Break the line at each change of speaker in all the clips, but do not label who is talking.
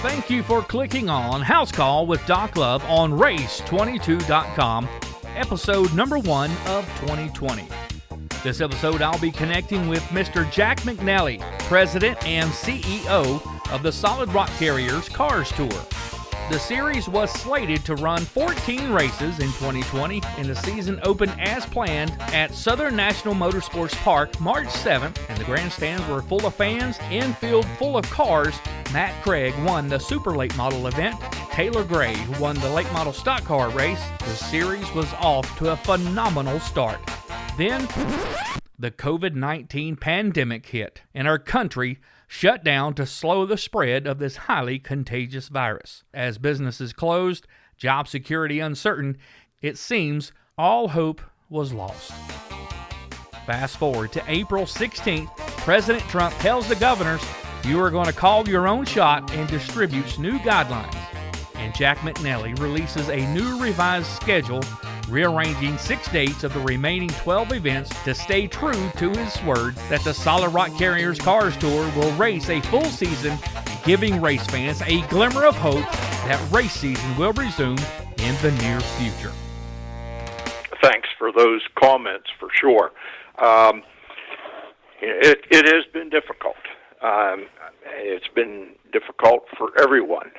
Thank you for clicking on House Call with Doc Love on Race22.com, episode number 1 of 2020. This episode, I'll be connecting with Mr. Jack McNelly, President and CEO of the Solid Rock Carriers Cars Tour. The series was slated to run 14 races in 2020, and the season opened as planned at Southern National Motorsports Park March 7th, and the grandstands were full of fans, infield full of cars. Matt Craig won the Super Late Model event. Taylor Gray, who won the Late Model Stock Car race. The series was off to a phenomenal start. Then, the COVID-19 pandemic hit, and our country shut down to slow the spread of this highly contagious virus. As businesses closed, job security uncertain, it seems all hope was lost. Fast forward to April 16th, President Trump tells the governors, "You are going to call your own shot," and distributes new guidelines. And Jack McNelly releases a new revised schedule, rearranging 6 dates of the remaining 12 events to stay true to his word that the Solid Rock Carriers Cars Tour will race a full season, giving race fans a glimmer of hope that race season will resume in the near future.
Thanks for those comments, for sure. It has been difficult. It's been difficult for everyone.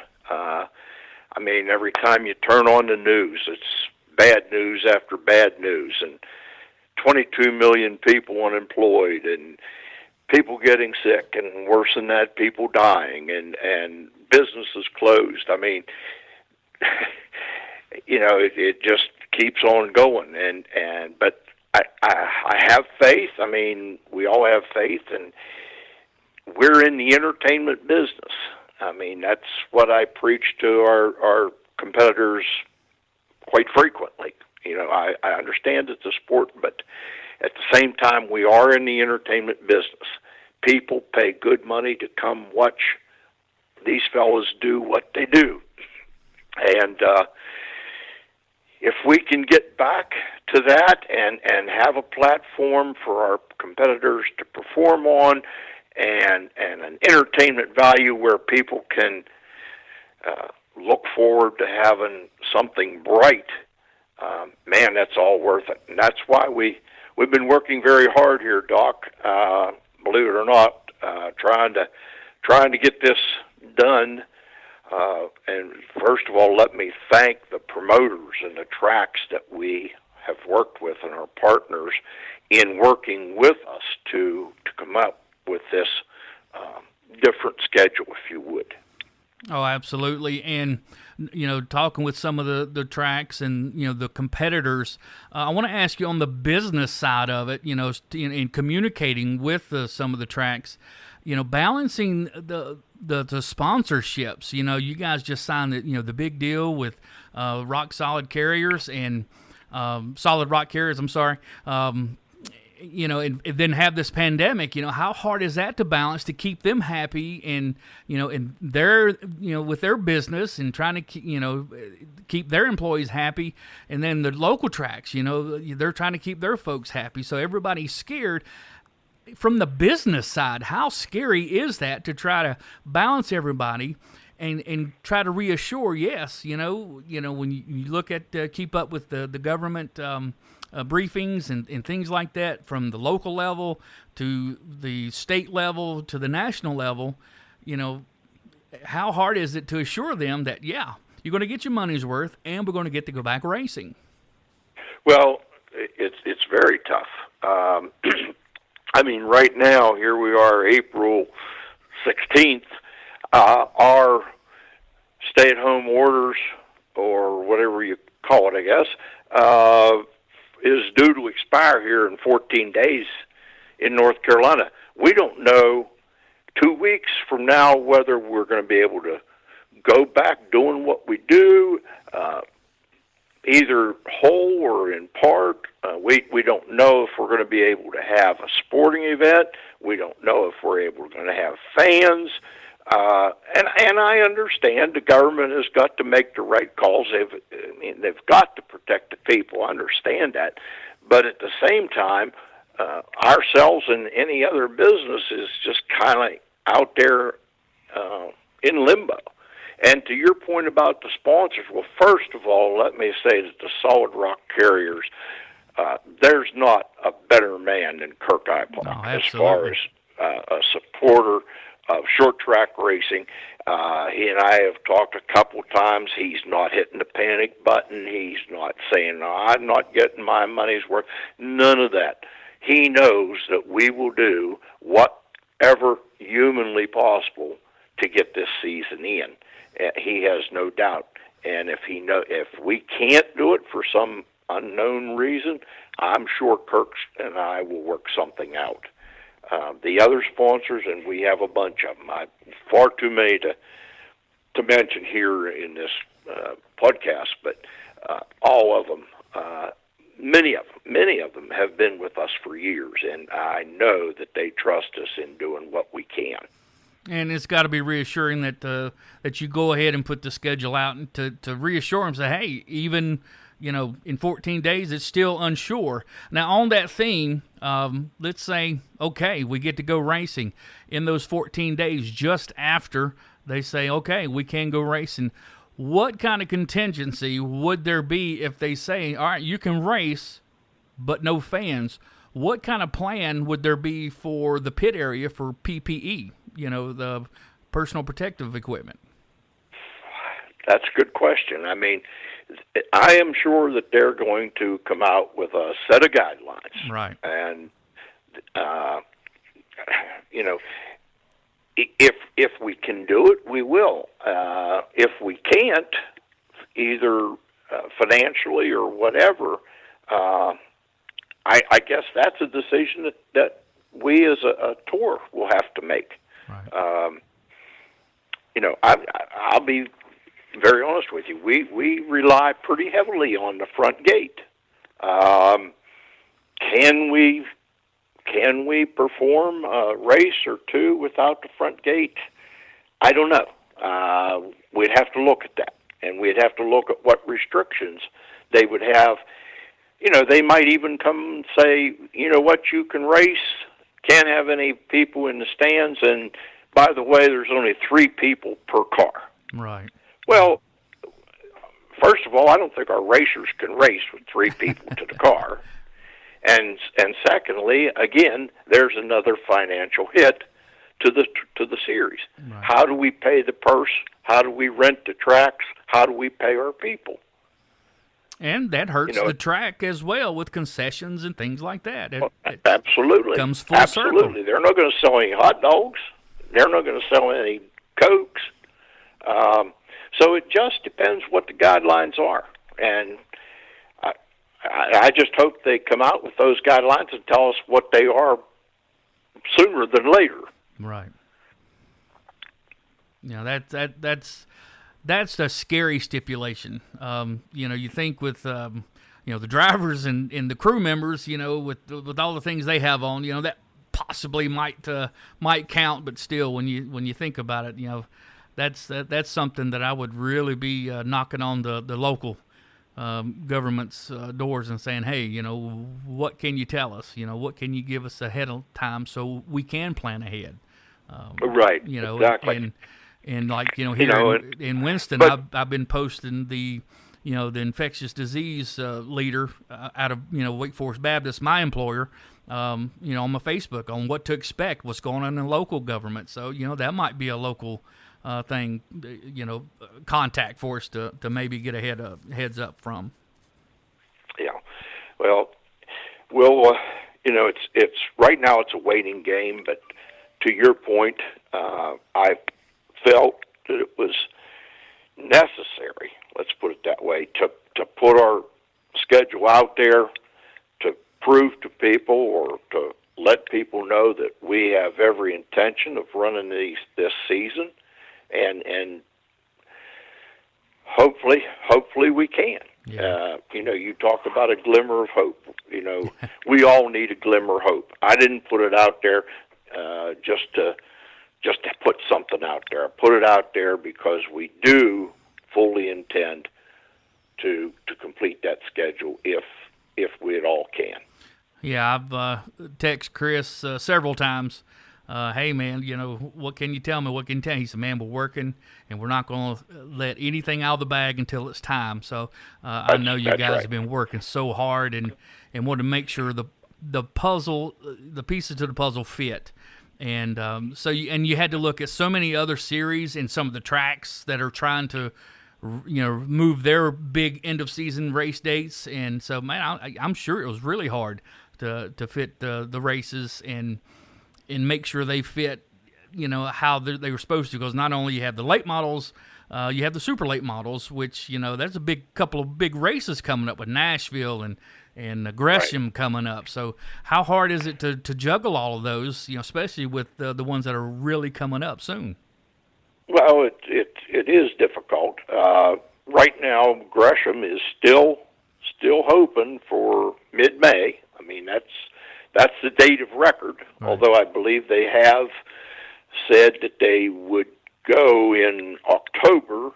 Every time you turn on the news, it's bad news after bad news, and 22 million people unemployed, and people getting sick, and worse than that, people dying, and businesses closed. It just keeps on going, but I have faith. We all have faith, and we're in the entertainment business. That's what I preach to our competitors quite frequently. I understand it's a sport, but at the same time, we are in the entertainment business. People pay good money to come watch these fellas do what they do. And if we can get back to that and have a platform for our competitors to perform on, and an entertainment value where people can look forward to having something bright, that's all worth it. And that's why we've been working very hard here, Doc. Believe it or not, trying to get this done. And first of all, let me thank the promoters and the tracks that we have worked with and our partners in working with us to come up with this different schedule, if you would.
Oh, absolutely. And, talking with some of the tracks and, the competitors, I want to ask you on the business side of it, in communicating with some of the tracks, balancing the sponsorships. You guys just signed the big deal with Rock Solid Carriers and Solid Rock Carriers, I'm sorry. And then have this pandemic, how hard is that to balance to keep them happy and, in their, with their business and trying to, keep their employees happy. And then the local tracks, they're trying to keep their folks happy. So everybody's scared. From the business side, how scary is that to try to balance everybody and try to reassure, yes, when you look at keep up with the government briefings and things like that, from the local level to the state level to the national level, how hard is it to assure them that, yeah, you're going to get your money's worth and we're going to get to go back racing?
Well, it's very tough. Right now, here we are, April 16th, our stay-at-home orders, or whatever you call it, I guess, is due to expire here in 14 days in North Carolina. We don't know 2 weeks from now whether we're going to be able to go back doing what we do, either whole or in part. We don't know if we're going to be able to have a sporting event. We don't know if we're going to have fans. And I understand the government has got to make the right calls. They've got to protect the people. I understand that. But at the same time, ourselves and any other business is just kind of out there in limbo. And to your point about the sponsors, well, first of all, let me say that the Solid Rock Carriers, there's not a better man than Kirk Ipock as far as a supporter of short track racing. He and I have talked a couple times. He's not hitting the panic button. He's not saying, no, I'm not getting my money's worth. None of that. He knows that we will do whatever humanly possible to get this season in. He has no doubt. And if we can't do it for some unknown reason, I'm sure Kirk and I will work something out. The other sponsors, and we have a bunch of them, far too many to mention here in this podcast, but all of them, many of them have been with us for years, and I know that they trust us in doing what we can.
And it's got to be reassuring that you go ahead and put the schedule out and to reassure them, say, hey, even in 14 days, it's still unsure. Now, on that theme, let's say, okay, we get to go racing in those 14 days just after they say, okay, we can go racing. What kind of contingency would there be if they say, all right, you can race, but no fans? What kind of plan would there be for the pit area for PPE, the personal protective equipment?
That's a good question. I mean, I am sure that they're going to come out with a set of guidelines.
Right.
And, if we can do it, we will. If we can't, either financially or whatever, I guess that's a decision that we as a tour will have to make.
Right.
I'll be very honest with you. We rely pretty heavily on the front gate. Can we perform a race or two without the front gate? I don't know. We'd have to look at that, and we'd have to look at what restrictions they would have. They might even come and say, you can race, can't have any people in the stands, and by the way, there's only 3 people per car.
Right.
Well, first of all, I don't think our racers can race with 3 people to the car. And secondly, again, there's another financial hit to the series.
Right.
How do we pay the purse? How do we rent the tracks? How do we pay our people?
And that hurts the track as well with concessions and things like that. It
absolutely.
Comes full circle.
Absolutely. They're not going to sell any hot dogs. They're not going to sell any Cokes. So it just depends what the guidelines are. And I just hope they come out with those guidelines and tell us what they are sooner than later.
Right. That's a scary stipulation. You think with the drivers and the crew members, with all the things they have on, that possibly might count, but still, when you think about it, that's something that I would really be knocking on the local government's doors and saying, hey, what can you tell us? What can you give us ahead of time so we can plan ahead?
Right. Exactly.
And like here in Winston, I've been posting the infectious disease leader out of Wake Forest Baptist, my employer, on my Facebook on what to expect, what's going on in local government. So that might be a local thing, contact for us to maybe get a heads up from.
Yeah, well, it's right now it's a waiting game, but to your point, I felt that it was necessary, let's put it that way, to put our schedule out there to prove to people or to let people know that we have every intention of running this season, and hopefully we can.
Yeah.
You talked about a glimmer of hope. We all need a glimmer of hope. I didn't put it out there just to put something out there. I put it out there because we do fully intend to complete that schedule if we at all can.
Yeah, I've texted Chris several times hey, man, what can you tell me? What can you tell me? He said, man, we're working, and we're not going to let anything out of the bag until it's time. So I know you guys have been working so hard and want to make sure the pieces to the puzzle fit. And you had to look at so many other series and some of the tracks that are trying to move their big end of season race dates. And so, man, I'm sure it was really hard to fit the races and make sure they fit, how they were supposed to. Because not only you have the late models, you have the super late models, which, that's a couple of big races coming up with Nashville and Gresham coming up. So how hard is it to juggle all of those, especially with the ones that are really coming up soon?
Well, it is difficult. Right now, Gresham is still hoping for mid-May. I mean, that's the date of record, right. Although I believe they have said that they would go in October.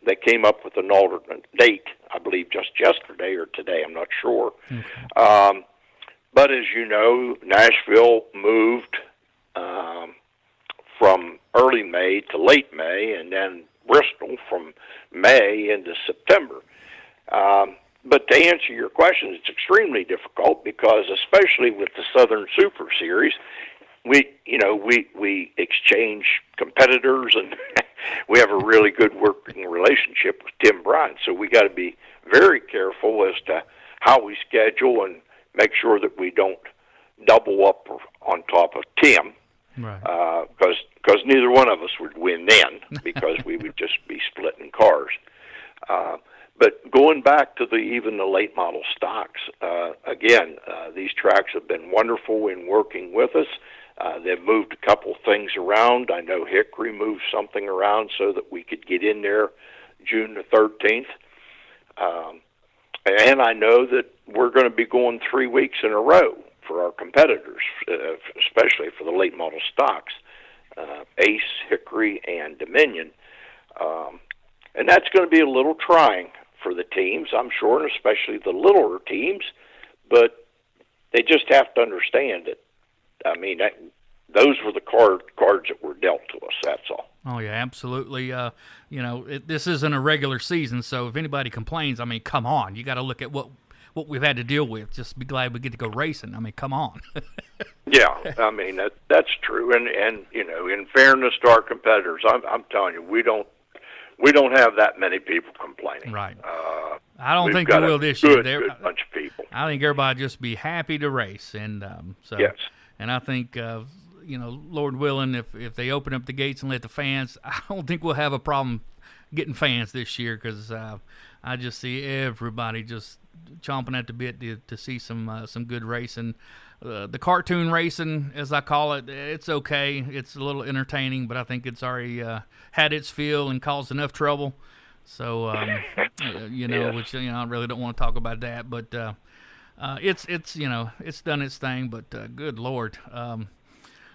They came up with an alternate date, I believe just yesterday or today, I'm not sure. Okay. But as you know, Nashville moved from early May to late May, and then Bristol from May into September. But to answer your question, it's extremely difficult because, especially with the Southern Super Series, we exchange competitors, and we have a really good working relationship with Tim Bryant. So we got to be very careful as to how we schedule and make sure that we don't double up on top of Tim. Right. Because neither one of us would win then, because we would just be splitting cars. But going back to even the late model stocks, again, these tracks have been wonderful in working with us. They've moved a couple things around. I know Hickory moved something around so that we could get in there June the 13th. And I know that we're going to be going 3 weeks in a row for our competitors, especially for the late model stocks, Ace, Hickory, and Dominion. And that's going to be a little trying for the teams, I'm sure, and especially the littler teams, but they just have to understand it. I mean, those were the cards that were dealt to us, that's all.
Oh, yeah, absolutely. This isn't a regular season, so if anybody complains, I mean, come on. You got to look at what we've had to deal with. Just be glad we get to go racing. I mean, come on.
Yeah, I mean, that's true. And in fairness to our competitors, I'm telling you, we don't have that many people complaining.
Right. I don't think they will this year.
Good bunch of people.
I think everybody just be happy to race, and so. Yes. And I think Lord willing, if they open up the gates and let the fans, I don't think we'll have a problem getting fans this year, because I just see everybody just chomping at the bit to see some good racing. The cartoon racing, as I call it, it's okay. It's a little entertaining, but I think it's already had its fill and caused enough trouble. So, yes. Which I really don't want to talk about that, but it's done its thing. But good Lord.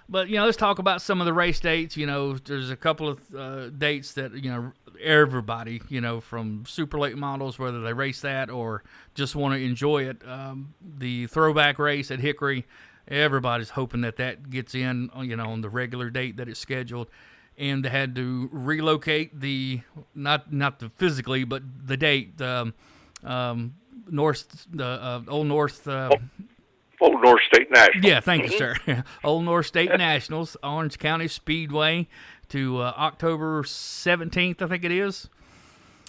But let's talk about some of the race dates. There's a couple of dates that everybody from super late models, whether they race that or just want to enjoy it. The throwback race at Hickory, everybody's hoping that gets in on the regular date that it's scheduled, and they had to relocate not physically, but the date.
Old North State Nationals.
Yeah, thank you, sir. Old North State Nationals, Orange County Speedway, to October 17th, I think it is.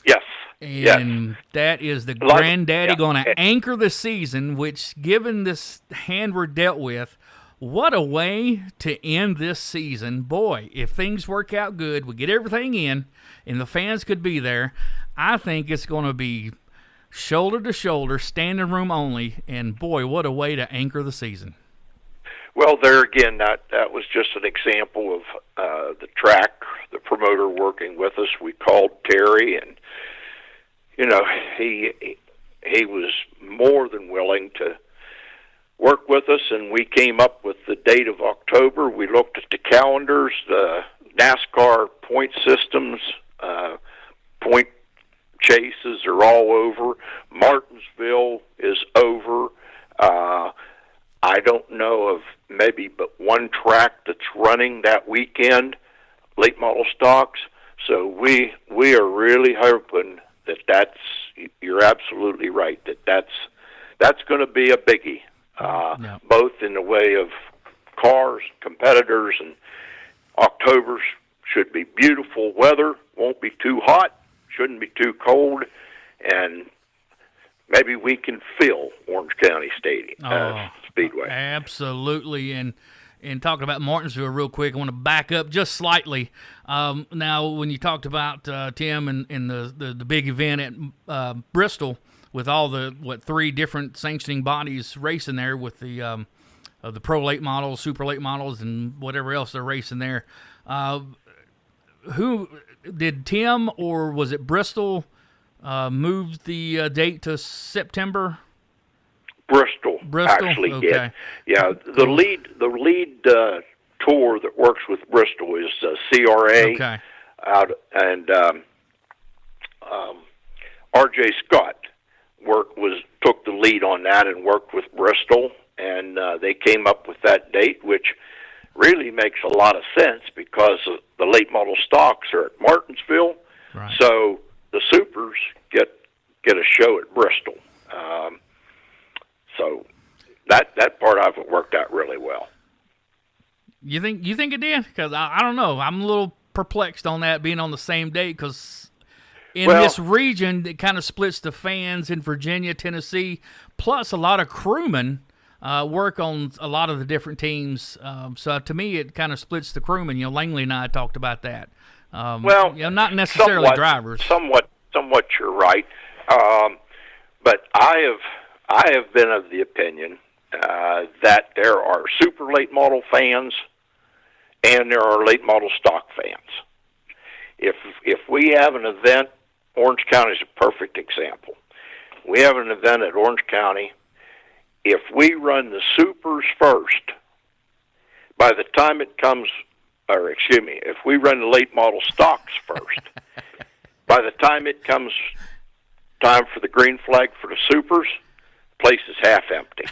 Yes.
And that is the granddaddy going to anchor the season, which, given this hand we're dealt with, what a way to end this season. Boy, if things work out good, we get everything in, and the fans could be there, I think it's going to be shoulder to shoulder, standing room only, and boy, what a way to anchor the season.
Well, there again, that was just an example of the track, the promoter working with us. We called Terry, and he was more than willing to work with us, and we came up with the date of October. We looked at the calendars, the NASCAR point systems, point chases are all over. Martinsville is over. I don't know of maybe but one track that's running that weekend, late model stocks. So we are really hoping that's you're absolutely right, that's going to be a biggie, both in the way of cars, competitors, and October should be beautiful weather, won't be too hot, shouldn't be too cold, and maybe we can fill Orange County Stadium, Speedway.
Absolutely, and talking about Martinsville real quick, I want to back up just slightly. Now, when you talked about Tim and the big event at Bristol with all the 3 different sanctioning bodies racing there with the pro late models, super late models, and whatever else they're racing there, who did Tim or was it Bristol move the date to September?
Bristol actually
okay.
did. Yeah, the lead tour that works with Bristol is CRA.
Okay.
And R.J. Scott took the lead on that and worked with Bristol, and they came up with that date, which really makes a lot of sense because the late model stocks are at Martinsville,
right.
So the supers get a show at Bristol. So that part of it worked out really well.
You think it did? Because I don't know. I'm a little perplexed on that being on the same date because in this region it kind of splits the fans in Virginia, Tennessee, plus a lot of crewmen work on a lot of the different teams. So to me, it kind of splits the crewmen. Langley and I talked about that. Not necessarily drivers.
Somewhat, you're right. But I have been of the opinion that there are super late model fans and there are late model stock fans. If we have an event, Orange County is a perfect example. We have an event at Orange County. If we run the supers first, by the time it comes, if we run the late model stocks first, by the time it comes time for the green flag for the supers, the place is half empty.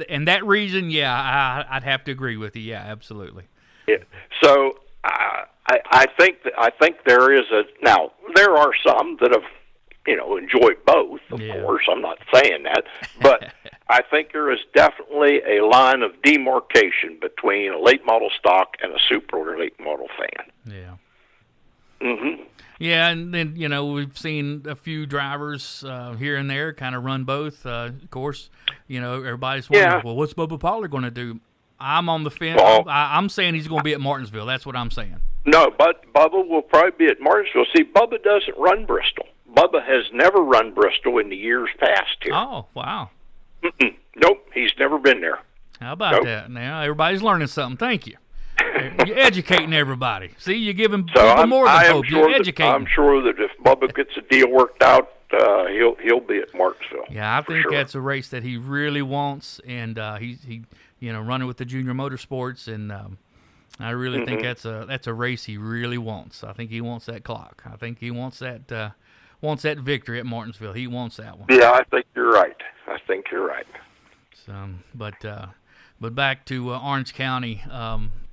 and that reason, I'd have to agree with you. Yeah, absolutely.
Yeah. So I think there is now there are some that have enjoy both, of course. I'm not saying that, but I think there is definitely a line of demarcation between a late model stock and a super or late model fan.
Yeah.
Mm-hmm.
Yeah, and then we've seen a few drivers here and there kind of run both. Of course, everybody's wondering, well, what's Bubba Pollard going to do? I'm on the fence. I'm saying he's going to be at Martinsville. That's what I'm saying. No,
but Bubba will probably be at Martinsville. See, Bubba doesn't run Bristol. Bubba has never run Bristol in the years past here.
Oh, wow.
Nope, he's never been there.
How about that? Now everybody's learning something. Thank you. You're educating everybody. See, you're giving Bubba more than hope. You're educating.
I'm sure that if Bubba gets a deal worked out, he'll be at Martinsville.
Yeah, I think that's a race that he really wants, and he running with the Junior Motorsports, and I really think that's a race he really wants. I think he wants that clock. I think he wants that victory at Martinsville. He wants that one.
Yeah, I think you're right.
So, but back to Orange County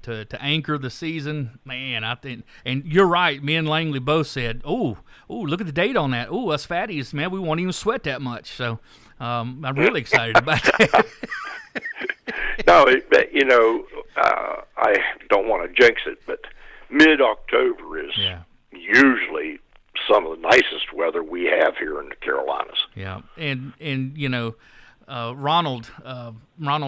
to anchor the season, man. I think, and you're right. Me and Langley both said, "Oh, look at the date on that. Oh, us fatties, man, we won't even sweat that much." So, I'm really excited about that.
No, I don't want to jinx it, but mid-October is usually some of the nicest weather we have here in the Carolinas.
Yeah, and Ronald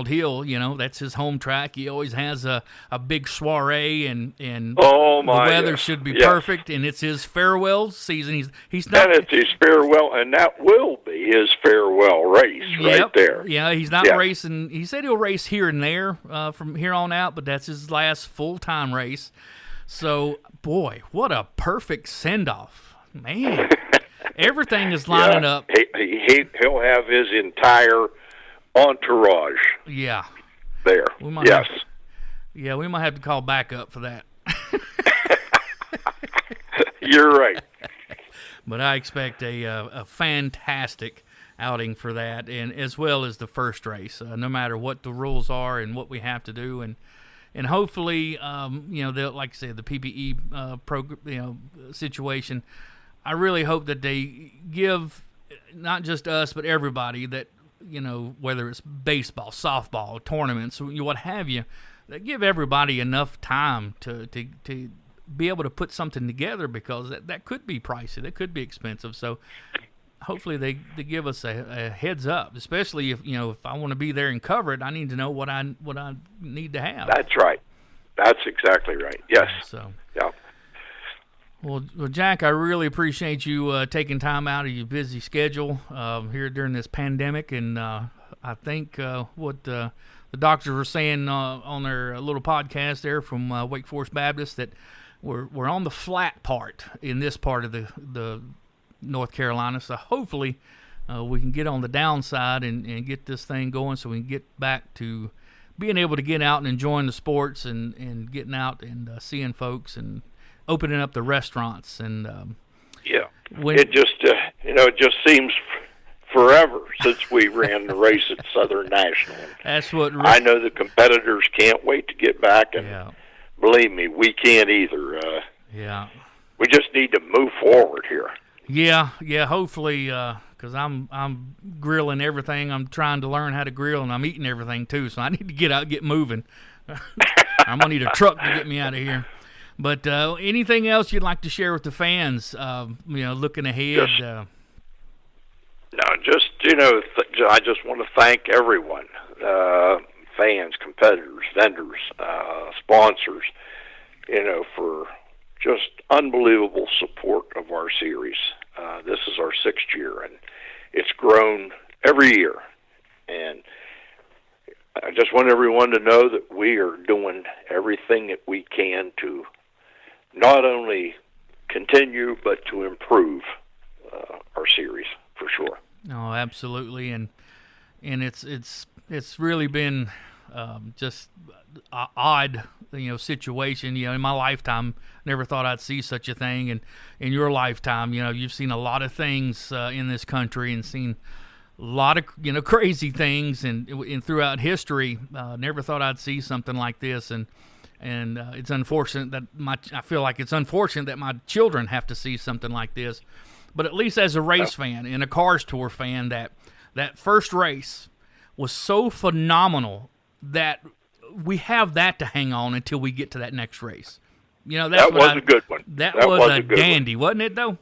Hill, that's his home track. He always has a big soiree, and the weather should be perfect, and it's his farewell season. He's not.
And it's his farewell, and that will be his farewell race right there.
Yeah, he's not racing. He said he'll race here and there from here on out, but that's his last full-time race. So, boy, what a perfect send-off, man. Everything is lining up.
He'll have his entire entourage.
Yeah.
There.
We might have to call backup for that.
You're right.
But I expect a fantastic outing for that, and as well as the first race, no matter what the rules are and what we have to do, and hopefully, like I said, the PPE situation. I really hope that they give not just us but everybody that, whether it's baseball, softball, tournaments, what have you, that give everybody enough time to be able to put something together, because that could be pricey, that could be expensive. So hopefully they give us a heads up, especially if I want to be there and cover it. I need to know what I need to have.
That's right. That's exactly right. Yes.
So
yeah.
Well, Jack, I really appreciate you taking time out of your busy schedule here during this pandemic, and I think what the doctors were saying on their little podcast there from Wake Forest Baptist, that we're on the flat part in this part of the North Carolina, so hopefully we can get on the downside and get this thing going, so we can get back to being able to get out and enjoying the sports and getting out and seeing folks and opening up the restaurants. And
it just seems forever since we ran the race at Southern National.
That's what
I know the competitors can't wait to get back, and believe me, we can't either. We just need to move forward here.
Yeah, hopefully, because I'm grilling everything. I'm trying to learn how to grill, and I'm eating everything too, so I need to get moving. I'm going to need a truck to get me out of here. But anything else you'd like to share with the fans, looking ahead?
I just want to thank everyone, fans, competitors, vendors, sponsors, for just unbelievable support of our series. This is our 6th year, and it's grown every year. And I just want everyone to know that we are doing everything that we can to not only continue but to improve our series, for sure.
Oh, absolutely, and it's really been just an odd situation. In my lifetime, never thought I'd see such a thing, and in your lifetime, you've seen a lot of things in this country and seen a lot of crazy things, and throughout history, never thought I'd see something like this, and it's unfortunate that I feel like it's unfortunate that my children have to see something like this. But at least as a race fan and a Cars Tour fan, that first race was so phenomenal that we have that to hang on until we get to that next race.
That was a good one.
That was a dandy, wasn't it, though?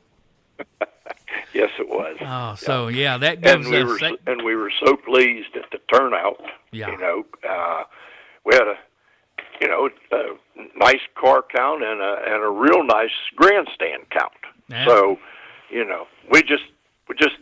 Yes, it was.
Oh, so that gives us.
And we were so pleased at the turnout.
Yeah.
We had a nice car count and a real nice grandstand count.
Yeah.
So, we just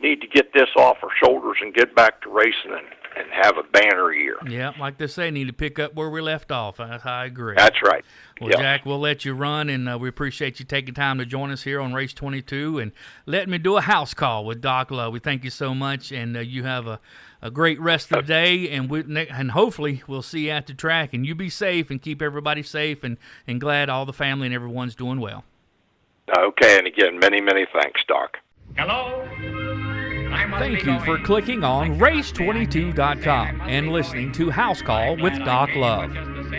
need to get this off our shoulders and get back to racing and have a banner year.
Yeah, like they say, need to pick up where we left off. I agree.
That's right.
Well, Jack, we'll let you run, and we appreciate you taking time to join us here on Race 22 and letting me do a house call with Doc Love. We thank you so much, and you have a great rest of the day, and hopefully we'll see you at the track. And you be safe and keep everybody safe, and glad all the family and everyone's doing well.
Okay, and again, many, many thanks, Doc.
Hello?
Thank you for clicking on Race22.com and listening to House Call with Doc Love.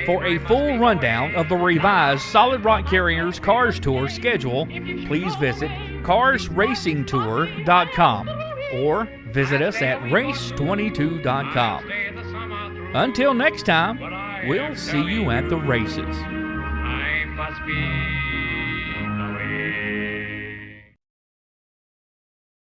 For a full rundown of the revised Solid Rock Carriers Cars Tour schedule, please visit carsracingtour.com or visit us at race22.com. Until next time, we'll see you at the races.
I must be